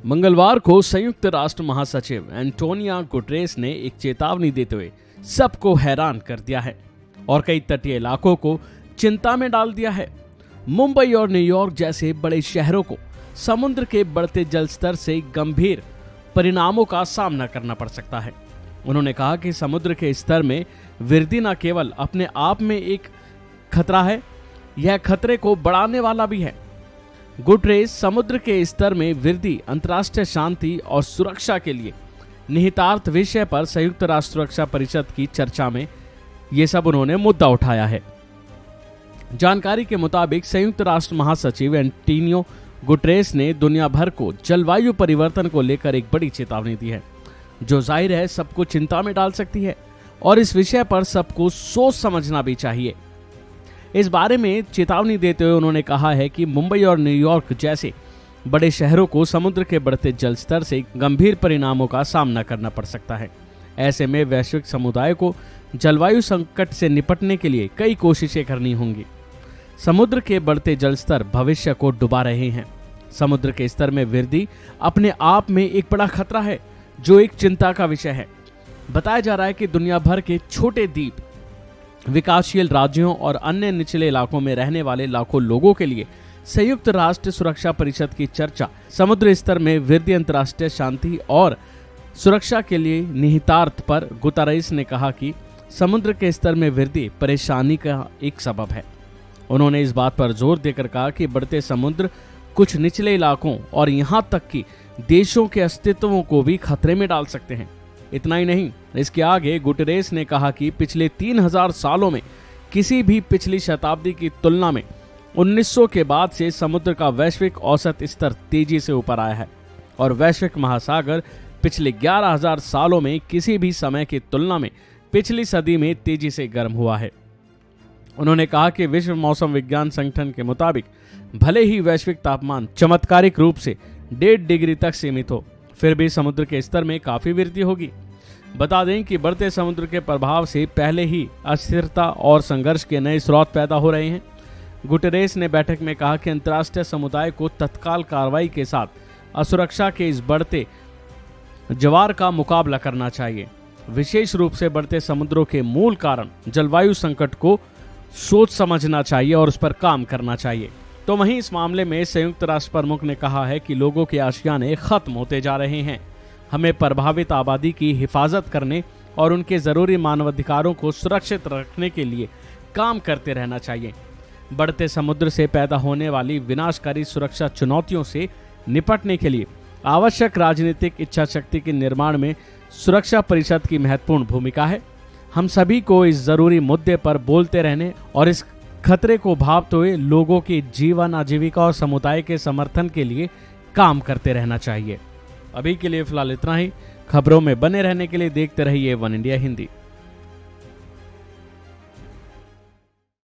मंगलवार को संयुक्त राष्ट्र महासचिव एंटोनियो गुटेरेस ने एक चेतावनी देते हुए सबको हैरान कर दिया है और कई तटीय इलाकों को चिंता में डाल दिया है। मुंबई और न्यूयॉर्क जैसे बड़े शहरों को समुद्र के बढ़ते जल स्तर से गंभीर परिणामों का सामना करना पड़ सकता है। उन्होंने कहा कि समुद्र के स्तर में वृद्धि न केवल अपने आप में एक खतरा है, यह खतरे को बढ़ाने वाला भी है। गुटेरेस समुद्र के स्तर में वृद्धि अंतर्राष्ट्रीय शांति और सुरक्षा के लिए निहितार्थ विषय पर संयुक्त राष्ट्र सुरक्षा परिषद की चर्चा में ये सब उन्होंने मुद्दा उठाया है। जानकारी के मुताबिक संयुक्त राष्ट्र महासचिव एंटोनियो गुटेरेस ने दुनिया भर को जलवायु परिवर्तन को लेकर एक बड़ी चेतावनी दी है, जो जाहिर है सबको चिंता में डाल सकती है और इस विषय पर सबको सोच समझना भी चाहिए। इस बारे में चेतावनी देते हुए उन्होंने कहा है कि मुंबई और न्यूयॉर्क जैसे बड़े शहरों को समुद्र के बढ़ते जल स्तर से गंभीर परिणामों का सामना करना पड़ सकता है। ऐसे में वैश्विक समुदाय को जलवायु संकट से निपटने के लिए कई कोशिशें करनी होंगी। समुद्र के बढ़ते जल स्तर भविष्य को डुबा रहे हैं। समुद्र के स्तर में वृद्धि अपने आप में एक बड़ा खतरा है, जो एक चिंता का विषय है। बताया जा रहा है कि दुनिया भर के छोटे द्वीप, विकासशील राज्यों और अन्य निचले इलाकों में रहने वाले लाखों लोगों के लिए संयुक्त राष्ट्र सुरक्षा परिषद की चर्चा समुद्र स्तर में वृद्धि अंतर्राष्ट्रीय शांति और सुरक्षा के लिए निहितार्थ पर गुटेरेस ने कहा कि समुद्र के स्तर में वृद्धि परेशानी का एक सबब है। उन्होंने इस बात पर जोर देकर कहा कि बढ़ते समुद्र कुछ निचले इलाकों और यहां तक कि देशों के अस्तित्वों को भी खतरे में डाल सकते हैं। इतना ही नहीं, इसके आगे गुटेरेस ने कहा कि पिछले 3000 सालों में किसी भी पिछली शताब्दी की तुलना में 1900 के बाद से समुद्र का वैश्विक औसत स्तर तेजी से ऊपर आया है और वैश्विक महासागर पिछले 11000 सालों में किसी भी समय की तुलना में पिछली सदी में तेजी से गर्म हुआ है। उन्होंने कहा कि विश्व मौसम विज्ञान संगठन के मुताबिक भले ही वैश्विक तापमान चमत्कारिक रूप से 1.5 डिग्री तक सीमित हो, फिर भी समुद्र के स्तर में काफी वृद्धि होगी। बता दें कि बढ़ते समुद्र के प्रभाव से पहले ही अस्थिरता और संघर्ष के नए स्रोत पैदा हो रहे हैं। गुटेरेस ने बैठक में कहा कि अंतर्राष्ट्रीय समुदाय को तत्काल कार्रवाई के साथ असुरक्षा के इस बढ़ते ज्वार का मुकाबला करना चाहिए। विशेष रूप से बढ़ते समुद्रों के मूल कारण जलवायु संकट को सोच समझना चाहिए और उस पर काम करना चाहिए। तो वहीं इस मामले में संयुक्त राष्ट्र प्रमुख ने कहा है कि लोगों के आशियाने खत्म होते जा रहे हैं। हमें प्रभावित आबादी की हिफाजत करने और उनके जरूरी मानवाधिकारों को सुरक्षित रखने के लिए काम करते रहना चाहिए। बढ़ते समुद्र से पैदा होने वाली विनाशकारी सुरक्षा चुनौतियों से निपटने के लिए आवश्यक राजनीतिक इच्छा शक्ति के निर्माण में सुरक्षा परिषद की महत्वपूर्ण भूमिका है। हम सभी को इस जरूरी मुद्दे पर बोलते रहने और इस खतरे को भांपते हुए लोगों की जीवन, आजीविका और समुदाय के समर्थन के लिए काम करते रहना चाहिए। अभी के लिए फिलहाल इतना ही। खबरों में बने रहने के लिए देखते रहिए वन इंडिया हिंदी।